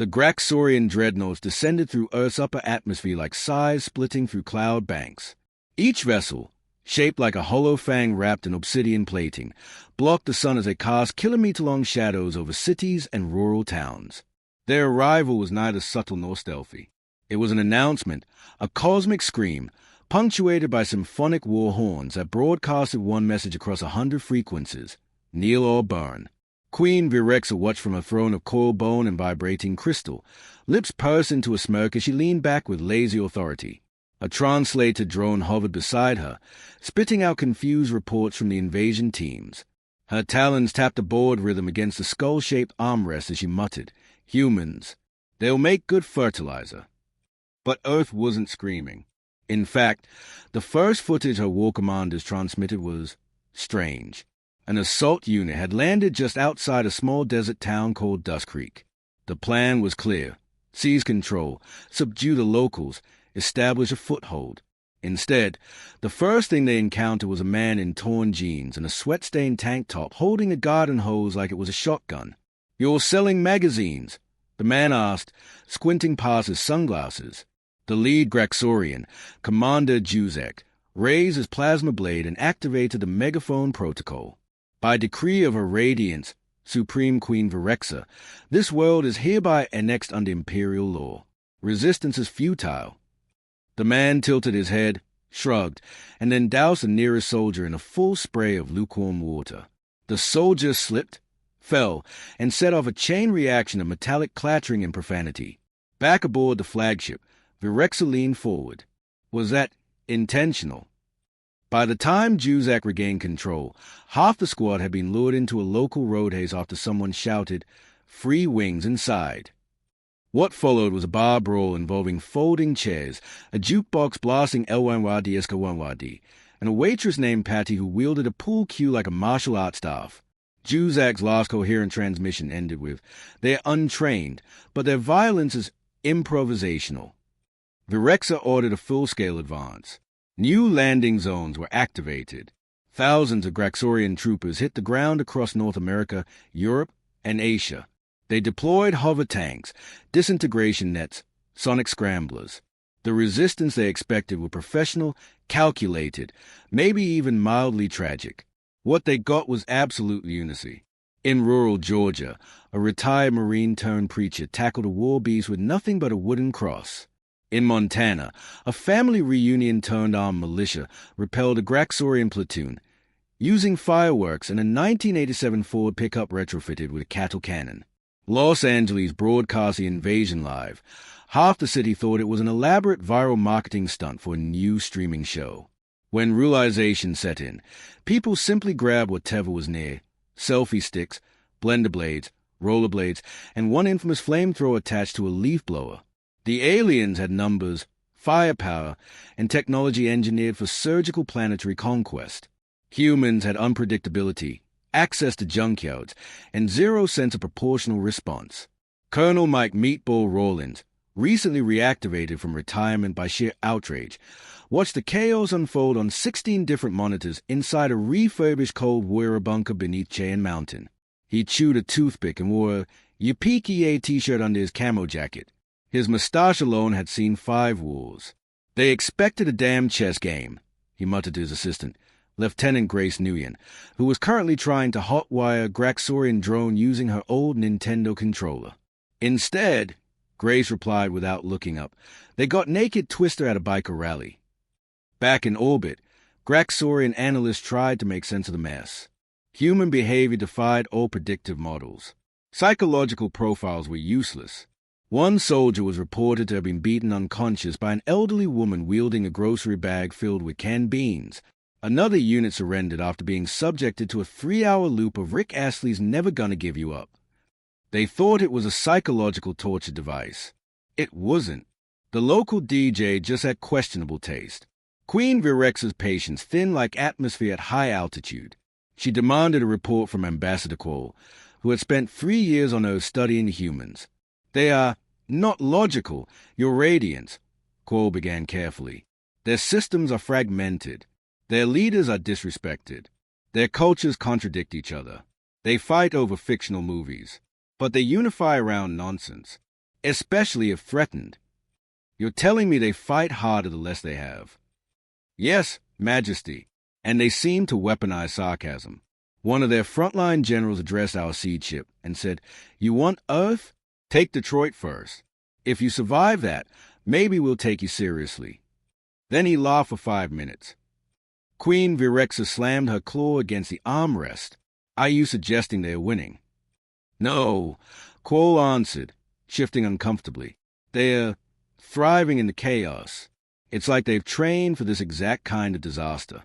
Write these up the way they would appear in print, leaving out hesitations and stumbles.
The Graxorian dreadnoughts descended through Earth's upper atmosphere like scythes splitting through cloud banks. Each vessel, shaped like a hollow fang wrapped in obsidian plating, blocked the sun as they cast kilometer-long shadows over cities and rural towns. Their arrival was neither subtle nor stealthy. It was an announcement, a cosmic scream, punctuated by symphonic war horns that broadcasted one message across 100 frequencies: kneel or burn. Queen Virexa watched from a throne of coiled bone and vibrating crystal, lips pursed into a smirk as she leaned back with lazy authority. A translator drone hovered beside her, spitting out confused reports from the invasion teams. Her talons tapped a board rhythm against the skull-shaped armrest as she muttered, "Humans. They'll make good fertilizer." But Earth wasn't screaming. In fact, the first footage her war commanders transmitted was strange. An assault unit had landed just outside a small desert town called Dust Creek. The plan was clear: seize control, subdue the locals, establish a foothold. Instead, the first thing they encountered was a man in torn jeans and a sweat-stained tank top holding a garden hose like it was a shotgun. "You're selling magazines?" the man asked, squinting past his sunglasses. The lead Graxorian, Commander Juzek, raised his plasma blade and activated the megaphone protocol. "By decree of Her Radiance, Supreme Queen Virexa, this world is hereby annexed under imperial law. Resistance is futile." The man tilted his head, shrugged, and then doused the nearest soldier in a full spray of lukewarm water. The soldier slipped, fell, and set off a chain reaction of metallic clattering and profanity. Back aboard the flagship, Virexa leaned forward. Was that intentional? By the time Juzak regained control, half the squad had been lured into a local road haze after someone shouted, "Free wings inside." What followed was a bar brawl involving folding chairs, a jukebox blasting El Wanwadi Escawanwadi, and a waitress named Patty who wielded a pool cue like a martial arts staff. Juzak's last coherent transmission ended with, "They're untrained, but their violence is improvisational." Virexa ordered a full-scale advance. New landing zones were activated. Thousands of Graxorian troopers hit the ground across North America, Europe, and Asia. They deployed hover tanks, disintegration nets, sonic scramblers. The resistance they expected were professional, calculated, maybe even mildly tragic. What they got was absolute lunacy. In rural Georgia, a retired Marine-turned-preacher tackled a war beast with nothing but a wooden cross. In Montana, a family reunion-turned-armed militia repelled a Graxorian platoon, using fireworks and a 1987 Ford pickup retrofitted with a cattle cannon. Los Angeles broadcast the invasion live. Half the city thought it was an elaborate viral marketing stunt for a new streaming show. When realization set in, people simply grabbed whatever was near: selfie sticks, blender blades, rollerblades, and one infamous flamethrower attached to a leaf blower. The aliens had numbers, firepower, and technology engineered for surgical planetary conquest. Humans had unpredictability, access to junkyards, and zero sense of proportional response. Colonel Mike Meatball Rawlins, recently reactivated from retirement by sheer outrage, watched the chaos unfold on 16 different monitors inside a refurbished Cold War bunker beneath Cheyenne Mountain. He chewed a toothpick and wore a Yippee-ki-yay t-shirt under his camo jacket. His mustache alone had seen 5 wars. "They expected a damn chess game," he muttered to his assistant, Lieutenant Grace Nguyen, who was currently trying to hotwire a Graxorian drone using her old Nintendo controller. "Instead," Grace replied without looking up, "they got naked Twister at a biker rally." Back in orbit, Graxorian analysts tried to make sense of the mess. Human behavior defied all predictive models. Psychological profiles were useless. One soldier was reported to have been beaten unconscious by an elderly woman wielding a grocery bag filled with canned beans. Another unit surrendered after being subjected to a 3-hour loop of Rick Astley's Never Gonna Give You Up. They thought it was a psychological torture device. It wasn't. The local DJ just had questionable taste. Queen Virexa's patience thinned like atmosphere at high altitude. She demanded a report from Ambassador Quoll, who had spent 3 years on Earth studying humans. "They are not logical, Your Radiance," Quoll began carefully. "Their systems are fragmented. Their leaders are disrespected. Their cultures contradict each other. They fight over fictional movies, but they unify around nonsense. especially if threatened. You're telling me they fight harder the less they have? Yes, Majesty, and they seem to weaponize sarcasm. One of their frontline generals addressed our seed ship and said, "You want Earth? Take Detroit first. If you survive that, maybe we'll take you seriously." Then he laughed for 5 minutes. Queen Virexa slammed her claw against the armrest. "Are you suggesting they're winning?" "No," Quoll answered, shifting uncomfortably. "They're thriving in the chaos. It's like they've trained for this exact kind of disaster."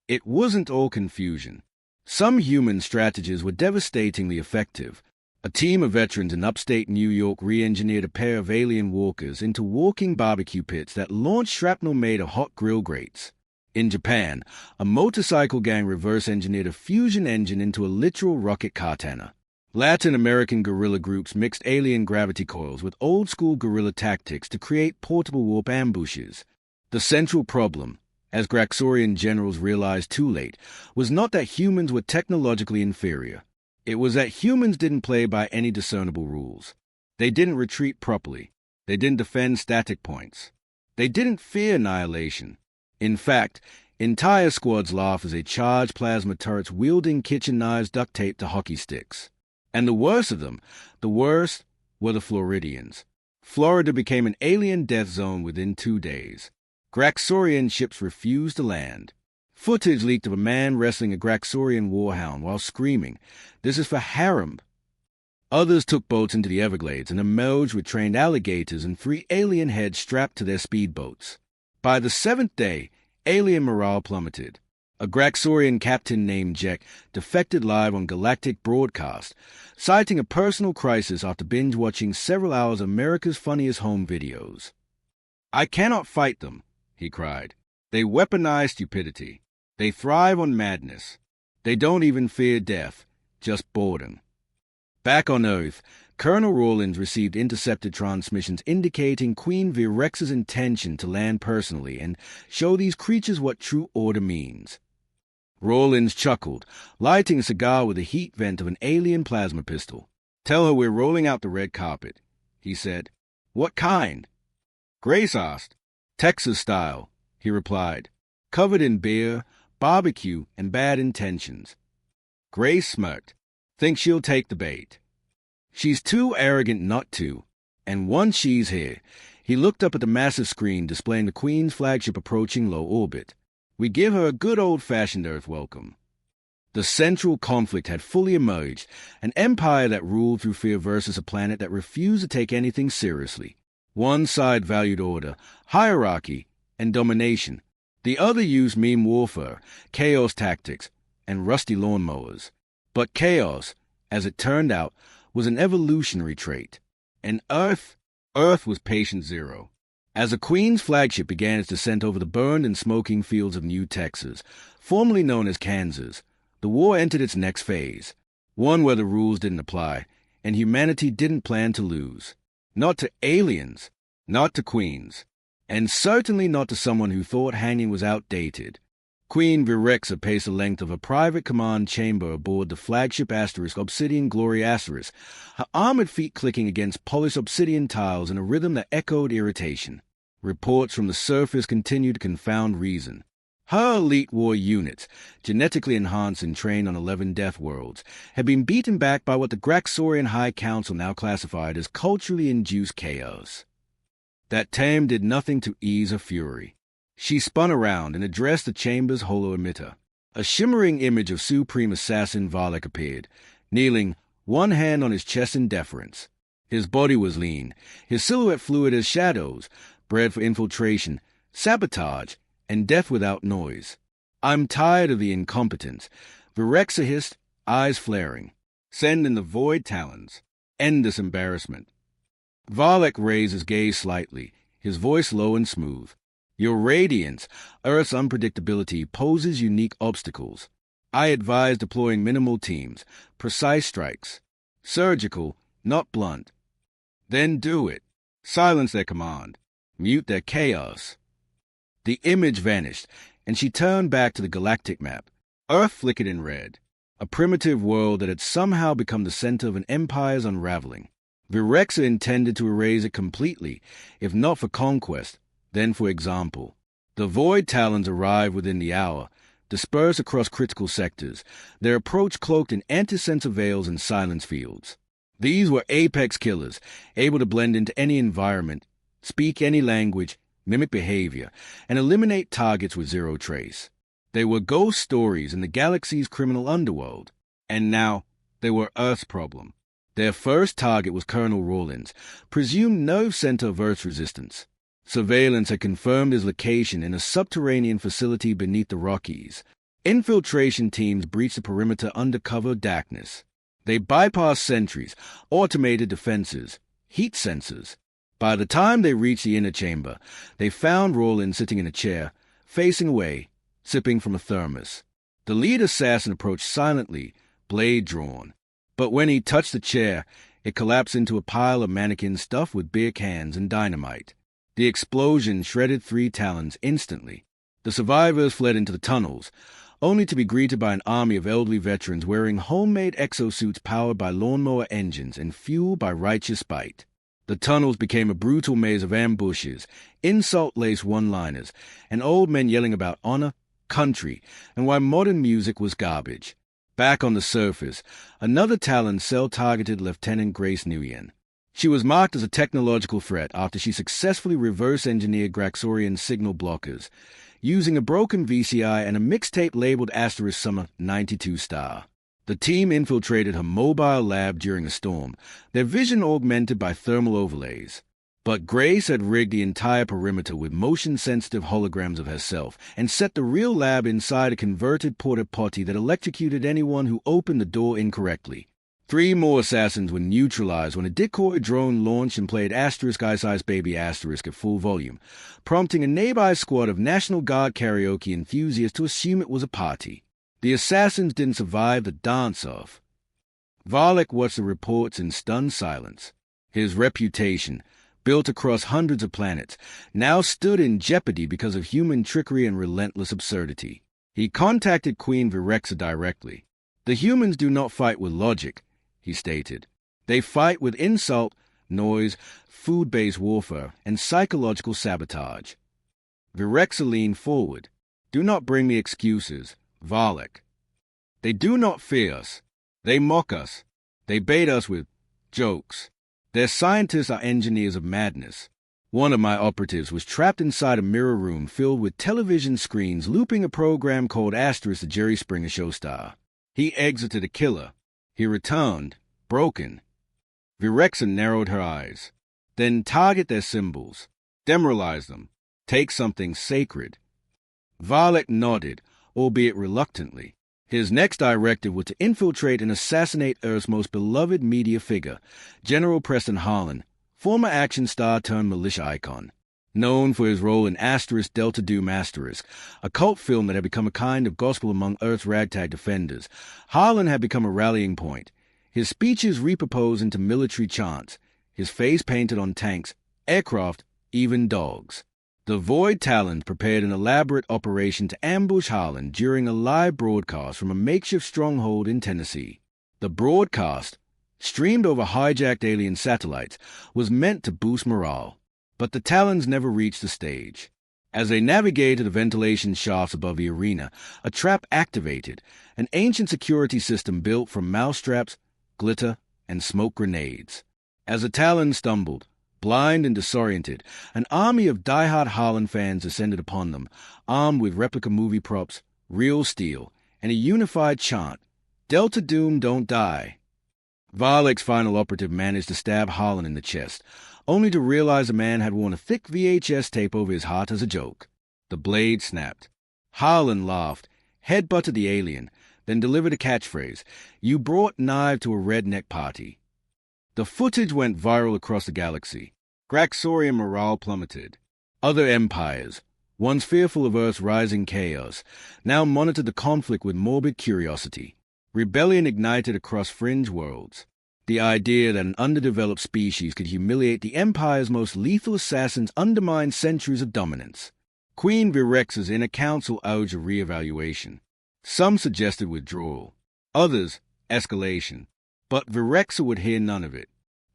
It wasn't all confusion. Some human strategies were devastatingly effective. A team of veterans in upstate New York re-engineered a pair of alien walkers into walking barbecue pits that launched shrapnel made of hot grill grates. In Japan, a motorcycle gang reverse-engineered a fusion engine into a literal rocket katana. Latin American guerrilla groups mixed alien gravity coils with old-school guerrilla tactics to create portable warp ambushes. The central problem, as Graxorian generals realized too late, was not that humans were technologically inferior. It was that humans didn't play by any discernible rules. They didn't retreat properly. They didn't defend static points. They didn't fear annihilation. In fact, entire squads laughed as they charged plasma turrets wielding kitchen knives duct taped to hockey sticks. And the worst of them, the worst, were the Floridians. Florida became an alien death zone within 2 days. Graxorian ships refused to land. Footage leaked of a man wrestling a Graxorian warhound while screaming, "This is for harem." Others took boats into the Everglades and emerged with trained alligators and 3 alien heads strapped to their speedboats. By the 7th day, alien morale plummeted. A Graxorian captain named Jek defected live on galactic broadcast, citing a personal crisis after binge-watching several hours of America's Funniest Home Videos. "I cannot fight them," he cried. "They weaponize stupidity. They thrive on madness. They don't even fear death, just boredom." Back on Earth, Colonel Rawlins received intercepted transmissions indicating Queen Virex's intention to land personally and show these creatures what true order means. Rawlins chuckled, lighting a cigar with the heat vent of an alien plasma pistol. "Tell her we're rolling out the red carpet," he said. "What kind?" Grace asked. "Texas style," he replied, "covered in beer, barbecue, and bad intentions." Grace smirked. "Think she'll take the bait?" "She's too arrogant not to. And once she's here," he looked up at the massive screen displaying the Queen's flagship approaching low orbit, "we give her a good old-fashioned Earth welcome." The central conflict had fully emerged, an empire that ruled through fear versus a planet that refused to take anything seriously. One side valued order, hierarchy, and domination. The other used meme warfare, chaos tactics, and rusty lawnmowers. But chaos, as it turned out, was an evolutionary trait. And Earth was patient zero. As the Queen's flagship began its descent over the burned and smoking fields of New Texas, formerly known as Kansas, the war entered its next phase, one where the rules didn't apply, and humanity didn't plan to lose. Not to aliens, not to queens, and certainly not to someone who thought hanging was outdated. Queen Virexa paced the length of a private command chamber aboard the flagship asterisk Obsidian Glory Asterisk, her armored feet clicking against polished obsidian tiles in a rhythm that echoed irritation. Reports from the surface continued to confound reason. Her elite war units, genetically enhanced and trained on 11 death worlds, had been beaten back by what the Graxorian High Council now classified as culturally induced chaos. That term did nothing to ease her fury. She spun around and addressed the chamber's holo emitter. A shimmering image of Supreme Assassin Valek appeared, kneeling, one hand on his chest in deference. His body was lean, his silhouette fluid as shadows, bred for infiltration, sabotage, and death without noise. "I'm tired of the incompetence," Virexa hissed, eyes flaring. "Send in the void talons. End this embarrassment." Valek raised his gaze slightly, his voice low and smooth. "Your radiance, Earth's unpredictability, poses unique obstacles. I advise deploying minimal teams, precise strikes. Surgical, not blunt. Then do it. Silence their command. Mute their chaos." The image vanished, and she turned back to the galactic map. Earth flickered in red, a primitive world that had somehow become the center of an empire's unraveling. Virexa intended to erase it completely, if not for conquest, then for example. The Void Talons arrived within the hour, dispersed across critical sectors, their approach cloaked in anti-sensor veils and silence fields. These were apex killers, able to blend into any environment, speak any language, mimic behavior, and eliminate targets with zero trace. They were ghost stories in the galaxy's criminal underworld, and now they were Earth's problem. Their first target was Colonel Rawlins, presumed nerve center of Earth's resistance. Surveillance had confirmed his location in a subterranean facility beneath the Rockies. Infiltration teams breached the perimeter under cover of darkness. They bypassed sentries, automated defenses, heat sensors. By the time they reached the inner chamber, they found Rawlins sitting in a chair, facing away, sipping from a thermos. The lead assassin approached silently, blade drawn. But when he touched the chair, it collapsed into a pile of mannequins stuffed with beer cans and dynamite. The explosion shredded 3 Talons instantly. The survivors fled into the tunnels, only to be greeted by an army of elderly veterans wearing homemade exosuits powered by lawnmower engines and fueled by righteous spite. The tunnels became a brutal maze of ambushes, insult-laced one-liners, and old men yelling about honor, country, and why modern music was garbage. Back on the surface, another Talon cell-targeted Lieutenant Grace Nguyen. She was marked as a technological threat after she successfully reverse-engineered Graxorian signal blockers, using a broken VCI and a mixtape labeled Asterisk Summer 92 Star. The team infiltrated her mobile lab during a storm, their vision augmented by thermal overlays. But Grace had rigged the entire perimeter with motion-sensitive holograms of herself and set the real lab inside a converted porta-potty that electrocuted anyone who opened the door incorrectly. 3 more assassins were neutralized when a decoy drone launched and played Asterisk Ice Ice Baby Asterisk at full volume, prompting a nearby squad of National Guard karaoke enthusiasts to assume it was a party. The assassins didn't survive the dance-off. Valek watched the reports in stunned silence. His reputation, built across hundreds of planets, now stood in jeopardy because of human trickery and relentless absurdity. He contacted Queen Virexa directly. "The humans do not fight with logic," he stated. "They fight with insult, noise, food-based warfare, and psychological sabotage." Virexa leaned forward. "Do not bring me excuses, Valek. They do not fear us. They mock us. They bait us with jokes. Their scientists are engineers of madness. One of my operatives was trapped inside a mirror room filled with television screens looping a program called Asterisk the Jerry Springer Show Star. He exited a killer. He returned, broken." Virexa narrowed her eyes. "Then target their symbols. Demoralize them. Take something sacred." Valek nodded, albeit reluctantly. His next directive was to infiltrate and assassinate Earth's most beloved media figure, General Preston Harlan, former action star turned militia icon. Known for his role in Asterisk Delta Doom Asterisk, a cult film that had become a kind of gospel among Earth's ragtag defenders, Harlan had become a rallying point. His speeches repurposed into military chants, his face painted on tanks, aircraft, even dogs. The Void Talons prepared an elaborate operation to ambush Harlan during a live broadcast from a makeshift stronghold in Tennessee. The broadcast, streamed over hijacked alien satellites, was meant to boost morale. But the Talons never reached the stage. As they navigated the ventilation shafts above the arena, a trap activated, an ancient security system built from mousetraps, glitter, and smoke grenades. As the Talons stumbled, blind and disoriented, an army of die-hard Harlan fans descended upon them, armed with replica movie props, real steel, and a unified chant, "Delta Doom don't die." Valek's final operative managed to stab Harlan in the chest, only to realize the man had worn a thick VHS tape over his heart as a joke. The blade snapped. Harlan laughed, headbutted the alien, then delivered a catchphrase, "You brought knife to a redneck party." The footage went viral across the galaxy. Graxorian morale plummeted. Other empires, once fearful of Earth's rising chaos, now monitored the conflict with morbid curiosity. Rebellion ignited across fringe worlds. The idea that an underdeveloped species could humiliate the Empire's most lethal assassins undermined centuries of dominance. Queen Virexa's inner council urged a re-evaluation. Some suggested withdrawal, others escalation. But Virexa would hear none of it.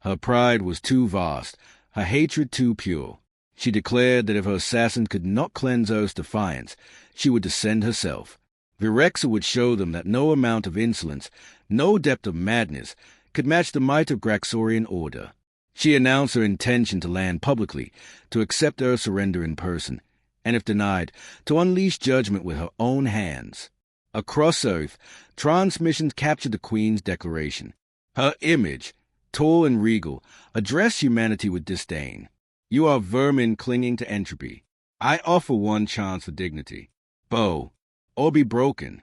Her pride was too vast, her hatred too pure. She declared that if her assassins could not cleanse Earth's defiance, she would descend herself. Virexa would show them that no amount of insolence, no depth of madness, could match the might of Graxorian order. She announced her intention to land publicly, to accept Earth's surrender in person, and if denied, to unleash judgment with her own hands. Across Earth, transmissions captured the Queen's declaration. Her image, tall and regal, addressed humanity with disdain. You are vermin clinging to entropy. I offer one chance for dignity. Bow, or be broken.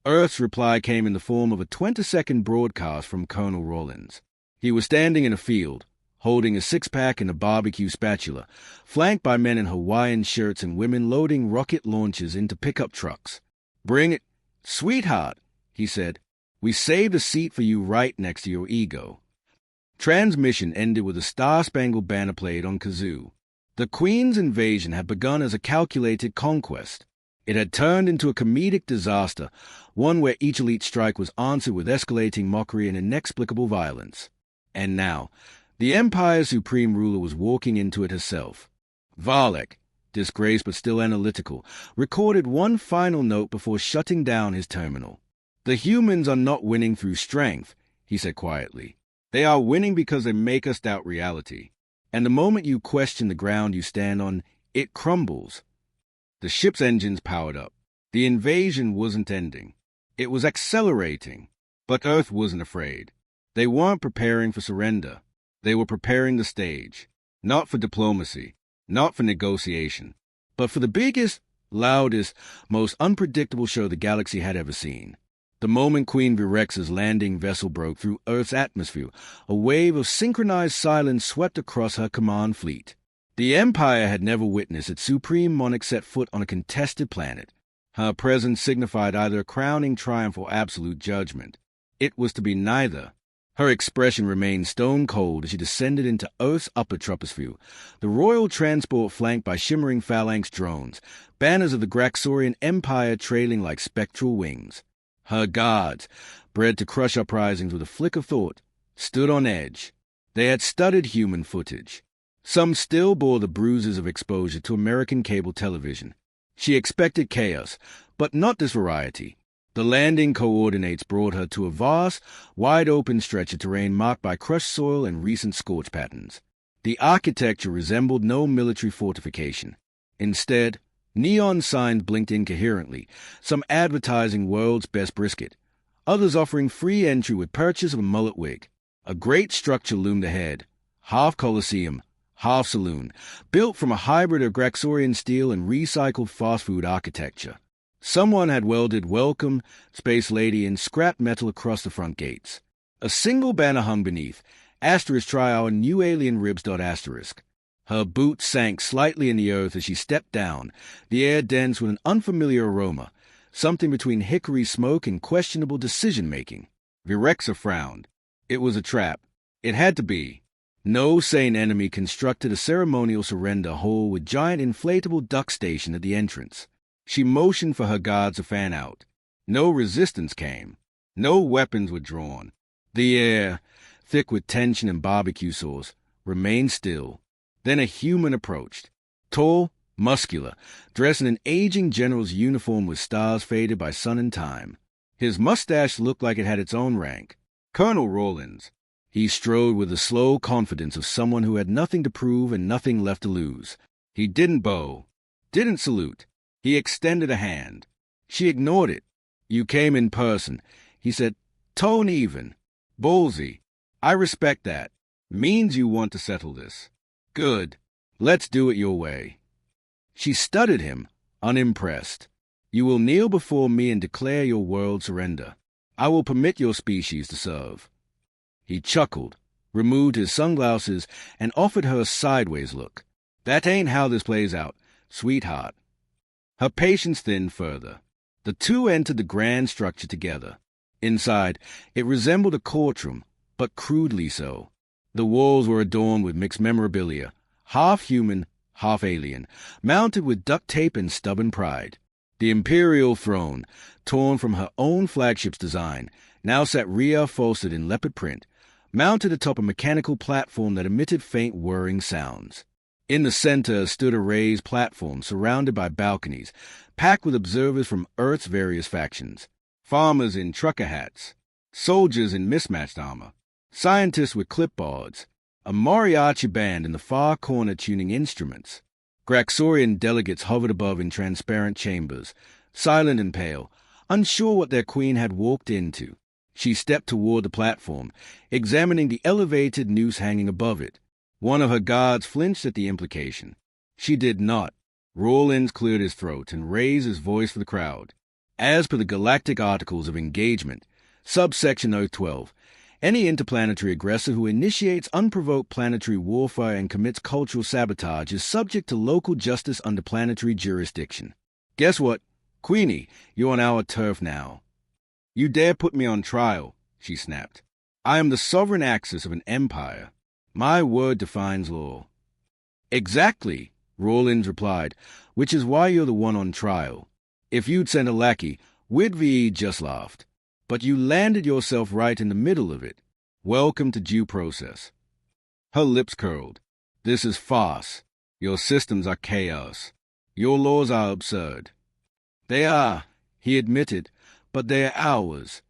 Earth's reply came in the form of a 20-second broadcast from Colonel Rawlins. He was standing in a field, holding a six-pack and a barbecue spatula, flanked by men in Hawaiian shirts and women loading rocket launchers into pickup trucks. Bring it. Sweetheart, he said. We saved a seat for you right next to your ego. Transmission ended with a Star-Spangled Banner played on kazoo. The Queen's invasion had begun as a calculated conquest. It had turned into a comedic disaster, one where each elite strike was answered with escalating mockery and inexplicable violence. And now, the Empire's supreme ruler was walking into it herself. Valek, disgraced but still analytical, recorded one final note before shutting down his terminal. The humans are not winning through strength, he said quietly. They are winning because they make us doubt reality. And the moment you question the ground you stand on, it crumbles. The ship's engines powered up. The invasion wasn't ending. It was accelerating. But Earth wasn't afraid. They weren't preparing for surrender. They were preparing the stage. Not for diplomacy, not for negotiation, but for the biggest, loudest, most unpredictable show the galaxy had ever seen. The moment Queen Virexa's landing vessel broke through Earth's atmosphere, a wave of synchronized silence swept across her command fleet. The Empire had never witnessed its supreme monarch set foot on a contested planet. Her presence signified either a crowning triumph or absolute judgment. It was to be neither. Her expression remained stone-cold as she descended into Earth's upper troposphere, the royal transport flanked by shimmering phalanx drones, banners of the Graxorian Empire trailing like spectral wings. Her guards, bred to crush uprisings with a flick of thought, stood on edge. They had studied human footage. Some still bore the bruises of exposure to American cable television. She expected chaos, but not this variety. The landing coordinates brought her to a vast, wide-open stretch of terrain marked by crushed soil and recent scorch patterns. The architecture resembled no military fortification. Instead, neon signs blinked incoherently, some advertising world's best brisket, others offering free entry with purchase of a mullet wig. A great structure loomed ahead, half coliseum, half saloon, built from a hybrid of Graxorian steel and recycled fast-food architecture. Someone had welded "Welcome, Space Lady" in scrap metal across the front gates. A single banner hung beneath, *Try our new alien ribs. Her boots sank slightly in the earth as she stepped down, the air dense with an unfamiliar aroma, something between hickory smoke and questionable decision-making. Virexa frowned. It was a trap. It had to be. No sane enemy constructed a ceremonial surrender hole with giant inflatable duck station at the entrance. She motioned for her guards to fan out. No resistance came. No weapons were drawn. The air, thick with tension and barbecue sauce, remained still. Then a human approached. Tall, muscular, dressed in an aging general's uniform with stars faded by sun and time. His mustache looked like it had its own rank. Colonel Rawlins. He strode with the slow confidence of someone who had nothing to prove and nothing left to lose. He didn't bow, didn't salute. He extended a hand. She ignored it. You came in person. He said, tone even. Ballsy. I respect that. Means you want to settle this. Good. Let's do it your way. She studied him, unimpressed. You will kneel before me and declare your world surrender. I will permit your species to serve. He chuckled, removed his sunglasses, and offered her a sideways look. That ain't how this plays out, sweetheart. Her patience thinned further. The two entered the grand structure together. Inside, it resembled a courtroom, but crudely so. The walls were adorned with mixed memorabilia, half human, half alien, mounted with duct tape and stubborn pride. The imperial throne, torn from her own flagship's design, now sat rear-folded in leopard print, mounted atop a mechanical platform that emitted faint whirring sounds. In the center stood a raised platform surrounded by balconies, packed with observers from Earth's various factions. Farmers in trucker hats, soldiers in mismatched armor, scientists with clipboards, a mariachi band in the far corner tuning instruments. Graxorian delegates hovered above in transparent chambers, silent and pale, unsure what their queen had walked into. She stepped toward the platform, examining the elevated noose hanging above it. One of her guards flinched at the implication. She did not. Rollins cleared his throat and raised his voice for the crowd. As per the Galactic Articles of Engagement, subsection 012, any interplanetary aggressor who initiates unprovoked planetary warfare and commits cultural sabotage is subject to local justice under planetary jurisdiction. Guess what? Queenie, you're on our turf now. You dare put me on trial, she snapped. I am the sovereign axis of an empire. My word defines law. Exactly, Rollins replied, which is why you're the one on trial. If you'd sent a lackey, we'd be just laughed. But you landed yourself right in the middle of it. Welcome to due process. Her lips curled. This is farce. Your systems are chaos. Your laws are absurd. They are, he admitted, but they are ours.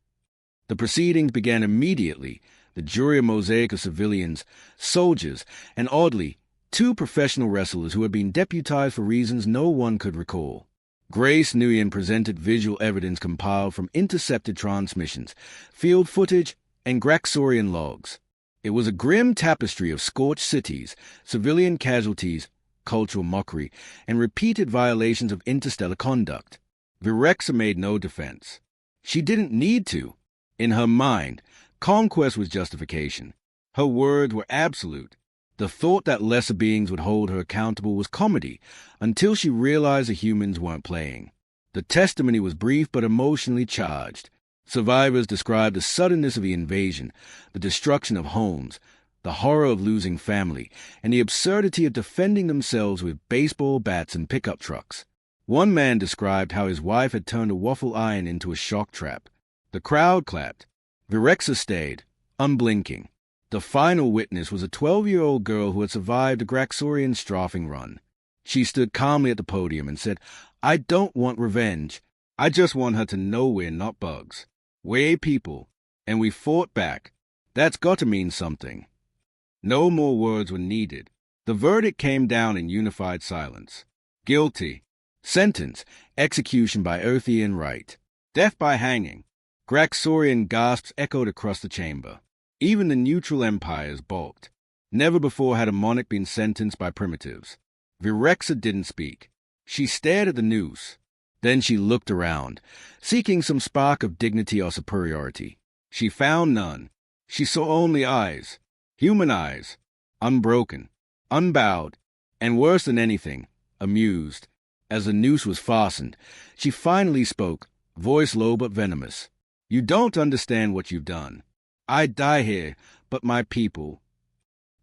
The proceedings began immediately. The jury, a mosaic of civilians, soldiers, and oddly, 2 professional wrestlers who had been deputized for reasons no one could recall. Grace Nguyen presented visual evidence compiled from intercepted transmissions, field footage, and Graxorian logs. It was a grim tapestry of scorched cities, civilian casualties, cultural mockery, and repeated violations of interstellar conduct. Virexa made no defense. She didn't need to. In her mind, conquest was justification. Her words were absolute. The thought that lesser beings would hold her accountable was comedy, until she realized the humans weren't playing. The testimony was brief but emotionally charged. Survivors described the suddenness of the invasion, the destruction of homes, the horror of losing family, and the absurdity of defending themselves with baseball bats and pickup trucks. One man described how his wife had turned a waffle iron into a shock trap. The crowd clapped. Virexa stayed, unblinking. The final witness was a 12-year-old girl who had survived a Graxorian strafing run. She stood calmly at the podium and said, I don't want revenge. I just want her to know we're not bugs. We're people, and we fought back. That's got to mean something. No more words were needed. The verdict came down in unified silence. Guilty. Sentence, execution by Earthian right. Death by hanging. Graxorian gasps echoed across the chamber. Even the neutral empires balked. Never before had a monarch been sentenced by primitives. Virexa didn't speak. She stared at the noose. Then she looked around, seeking some spark of dignity or superiority. She found none. She saw only eyes. Human eyes. Unbroken. Unbowed. And worse than anything, amused. As the noose was fastened, she finally spoke, voice low but venomous. You don't understand what you've done. I'd die here, but my people.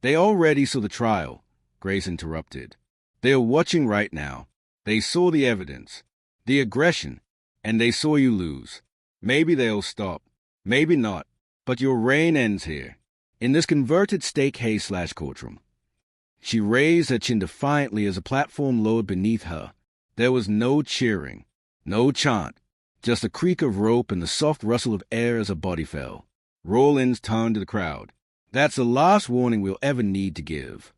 They already saw the trial, Grace interrupted. They are watching right now. They saw the evidence, the aggression, and they saw you lose. Maybe they'll stop, maybe not, but your reign ends here, in this converted steak hay/courtroom. She raised her chin defiantly as a platform lowered beneath her. There was no cheering, no chant, just a creak of rope and the soft rustle of air as a body fell. Rollins turned to the crowd. That's the last warning we'll ever need to give.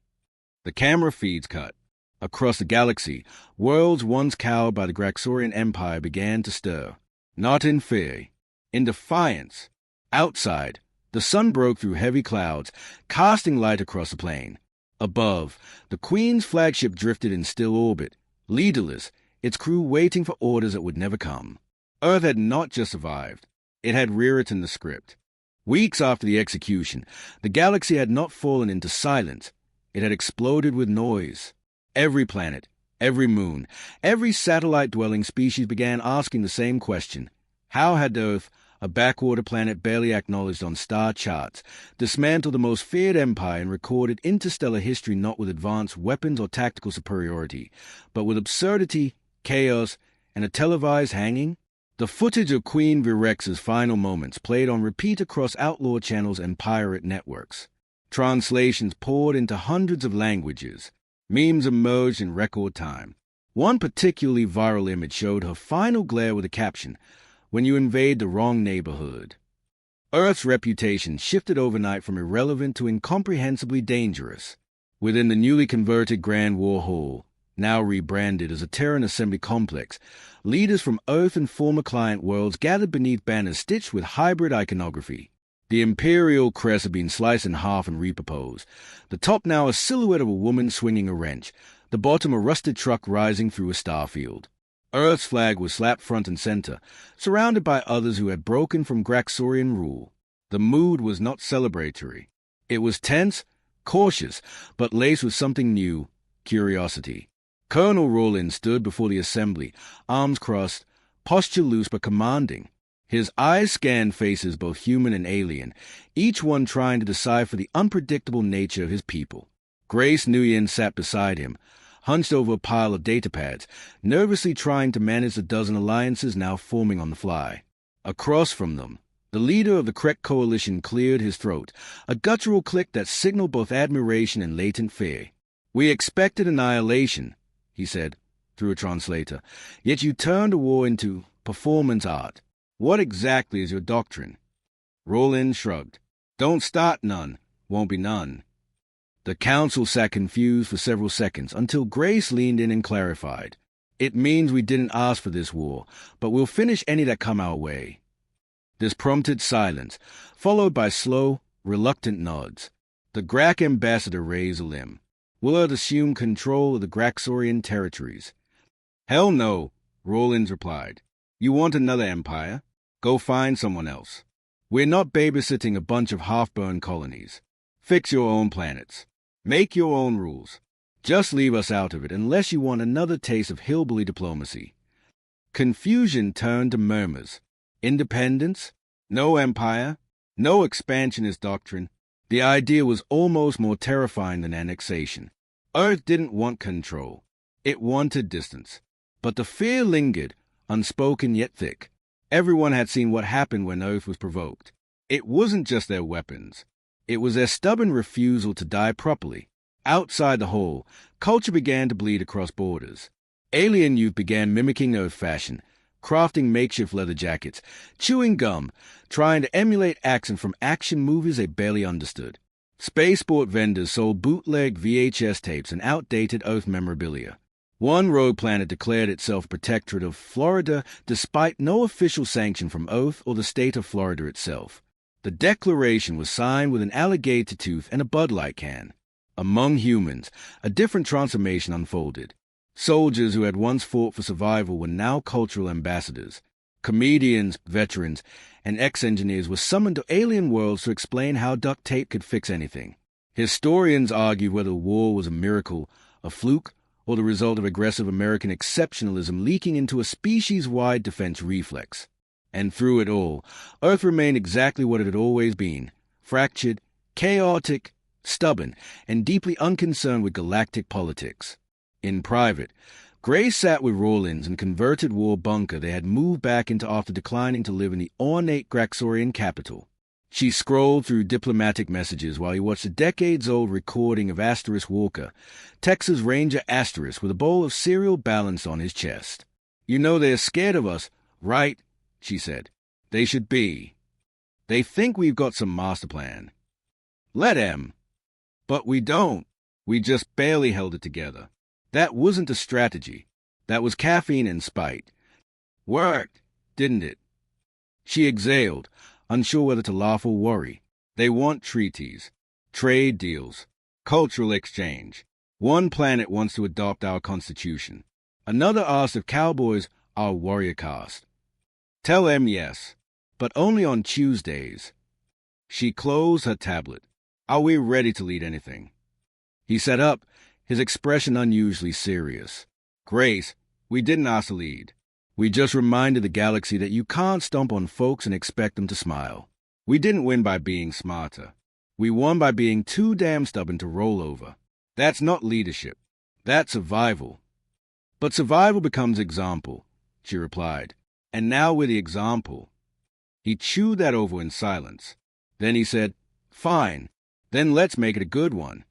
The camera feeds cut. Across the galaxy, worlds once cowed by the Graxorian Empire began to stir. Not in fear, in defiance. Outside, the sun broke through heavy clouds, casting light across the plain. Above, the Queen's flagship drifted in still orbit, leaderless, its crew waiting for orders that would never come. Earth had not just survived. It had rewritten the script. Weeks after the execution, the galaxy had not fallen into silence. It had exploded with noise. Every planet, every moon, every satellite-dwelling species began asking the same question. How had Earth, a backwater planet barely acknowledged on star charts, dismantled the most feared empire and recorded interstellar history not with advanced weapons or tactical superiority, but with absurdity, chaos, and a televised hanging? The footage of Queen Virex's final moments played on repeat across outlaw channels and pirate networks. Translations poured into hundreds of languages. Memes emerged in record time. One particularly viral image showed her final glare with a caption, "When you invade the wrong neighborhood." Earth's reputation shifted overnight from irrelevant to incomprehensibly dangerous. Within the newly converted Grand War Hall, now rebranded as a Terran Assembly Complex, leaders from Earth and former client worlds gathered beneath banners stitched with hybrid iconography. The Imperial crest had been sliced in half and repurposed, the top now a silhouette of a woman swinging a wrench, the bottom a rusted truck rising through a starfield. Earth's flag was slapped front and center, surrounded by others who had broken from Graxorian rule. The mood was not celebratory. It was tense, cautious, but laced with something new, curiosity. Colonel Rollins stood before the assembly, arms crossed, posture loose but commanding. His eyes scanned faces both human and alien, each one trying to decipher the unpredictable nature of his people. Grace Nguyen sat beside him, hunched over a pile of datapads, nervously trying to manage the dozen alliances now forming on the fly. Across from them, the leader of the Krek Coalition cleared his throat, a guttural click that signaled both admiration and latent fear. "We expected annihilation," he said, through a translator, "yet you turned a war into performance art. What exactly is your doctrine?" Roland shrugged. "Don't start none, won't be none." The council sat confused for several seconds until Grace leaned in and clarified. "It means we didn't ask for this war, but we'll finish any that come our way." This prompted silence, followed by slow, reluctant nods. The Grak ambassador raised a limb. "Willard assumed control of the Graxorian territories." "Hell no," Rollins replied. "You want another empire? Go find someone else. We're not babysitting a bunch of half-burned colonies. Fix your own planets. Make your own rules. Just leave us out of it unless you want another taste of hillbilly diplomacy." Confusion turned to murmurs. Independence? No empire? No expansionist doctrine? The idea was almost more terrifying than annexation. Earth didn't want control. It wanted distance. But the fear lingered, unspoken yet thick. Everyone had seen what happened when Earth was provoked. It wasn't just their weapons. It was their stubborn refusal to die properly. Outside the hole, culture began to bleed across borders. Alien youth began mimicking Earth fashion, crafting makeshift leather jackets, chewing gum, trying to emulate accents from action movies they barely understood. Spaceport vendors sold bootleg VHS tapes and outdated Earth memorabilia. One rogue planet declared itself protectorate of Florida despite no official sanction from Earth or the state of Florida itself. The declaration was signed with an alligator tooth and a Bud Light can. Among humans, a different transformation unfolded. Soldiers who had once fought for survival were now cultural ambassadors. Comedians, veterans, and ex-engineers were summoned to alien worlds to explain how duct tape could fix anything. Historians argued whether war was a miracle, a fluke, or the result of aggressive American exceptionalism leaking into a species-wide defense reflex. And through it all, Earth remained exactly what it had always been, fractured, chaotic, stubborn, and deeply unconcerned with galactic politics. In private, Grace sat with Rollins in a converted war bunker they had moved back into after declining to live in the ornate Graxorian capital. She scrolled through diplomatic messages while he watched a decades-old recording of Asterisk Walker, Texas Ranger Asterisk, with a bowl of cereal balanced on his chest. "You know they're scared of us, right?" she said. "They should be. They think we've got some master plan. Let 'em. But we don't. We just barely held it together. That wasn't a strategy. That was caffeine and spite. Worked, didn't it?" She exhaled, unsure whether to laugh or worry. "They want treaties, trade deals, cultural exchange. One planet wants to adopt our constitution. Another asks if cowboys are a warrior caste. Tell them yes, but only on Tuesdays." She closed her tablet. "Are we ready to lead anything?" He sat up, his expression unusually serious. "Grace, we didn't ask to lead. We just reminded the galaxy that you can't stomp on folks and expect them to smile. We didn't win by being smarter. We won by being too damn stubborn to roll over. That's not leadership. That's survival." "But survival becomes example," she replied. And now with the example. He chewed that over in silence. Then he said, "Fine, then let's make it a good one."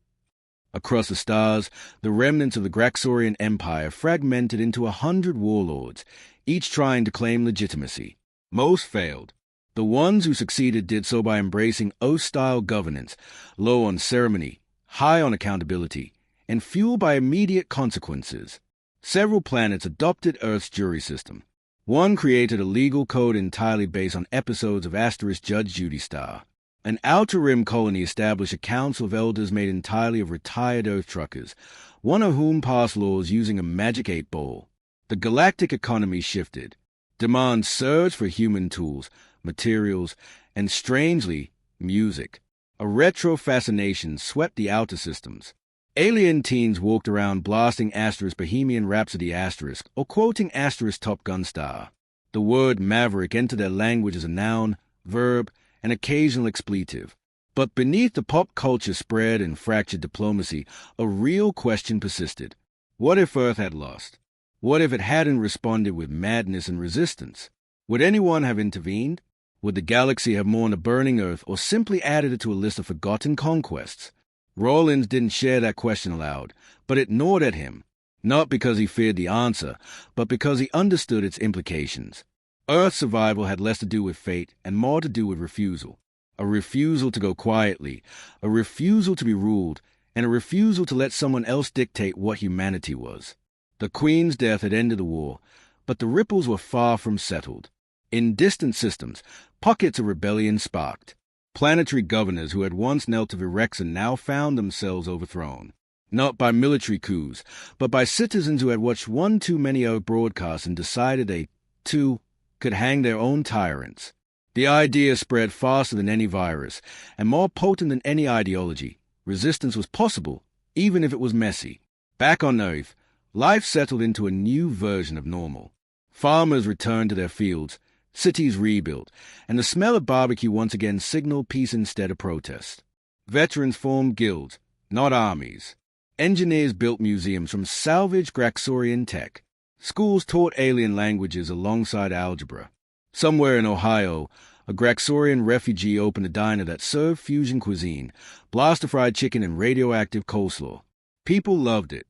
Across the stars, the remnants of the Graxorian Empire fragmented into 100 warlords, each trying to claim legitimacy. Most failed. The ones who succeeded did so by embracing oath-style governance, low on ceremony, high on accountability, and fueled by immediate consequences. Several planets adopted Earth's jury system. One created a legal code entirely based on episodes of Asterisk Judge Judy Star. An Outer Rim colony established a council of elders made entirely of retired Earth truckers, one of whom passed laws using a magic 8-ball. The galactic economy shifted. Demand surged for human tools, materials, and strangely, music. A retro fascination swept the outer systems. Alien teens walked around blasting Asterisk Bohemian Rhapsody Asterisk or quoting Asterisk Top Gun Star. The word maverick entered their language as a noun, verb, and occasional expletive. But beneath the pop culture spread and fractured diplomacy, a real question persisted. What if Earth had lost? What if it hadn't responded with madness and resistance? Would anyone have intervened? Would the galaxy have mourned a burning Earth or simply added it to a list of forgotten conquests? Rawlins didn't share that question aloud, but it gnawed at him, not because he feared the answer, but because he understood its implications. Earth's survival had less to do with fate and more to do with refusal. A refusal to go quietly, a refusal to be ruled, and a refusal to let someone else dictate what humanity was. The Queen's death had ended the war, but the ripples were far from settled. In distant systems, pockets of rebellion sparked. Planetary governors who had once knelt to Virexen now found themselves overthrown, not by military coups, but by citizens who had watched one too many broadcasts and decided they, too, could hang their own tyrants. The idea spread faster than any virus, and more potent than any ideology. Resistance was possible, even if it was messy. Back on Earth, life settled into a new version of normal. Farmers returned to their fields, cities rebuilt, and the smell of barbecue once again signaled peace instead of protest. Veterans formed guilds, not armies. Engineers built museums from salvaged Graxorian tech. Schools taught alien languages alongside algebra. Somewhere in Ohio, a Graxorian refugee opened a diner that served fusion cuisine, blaster-fried chicken and radioactive coleslaw. People loved it.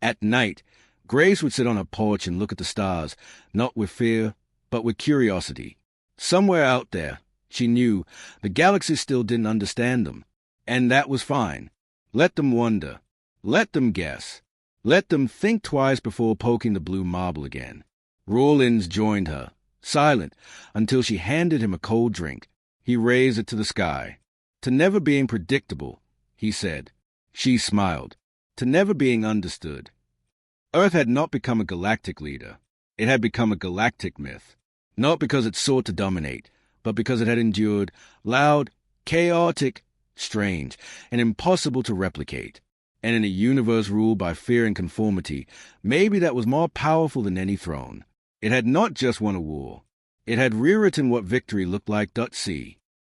At night, Grace would sit on her porch and look at the stars, not with fear, but with curiosity. Somewhere out there, she knew, the galaxy still didn't understand them. And that was fine. Let them wonder. Let them guess. Let them think twice before poking the blue marble again. Rawlins joined her, silent, until she handed him a cold drink. He raised it to the sky. "To never being predictable," he said. She smiled. "To never being understood." Earth had not become a galactic leader. It had become a galactic myth. Not because it sought to dominate, but because it had endured, loud, chaotic, strange, and impossible to replicate. And in a universe ruled by fear and conformity, maybe that was more powerful than any throne. It had not just won a war. It had rewritten what victory looked like. See.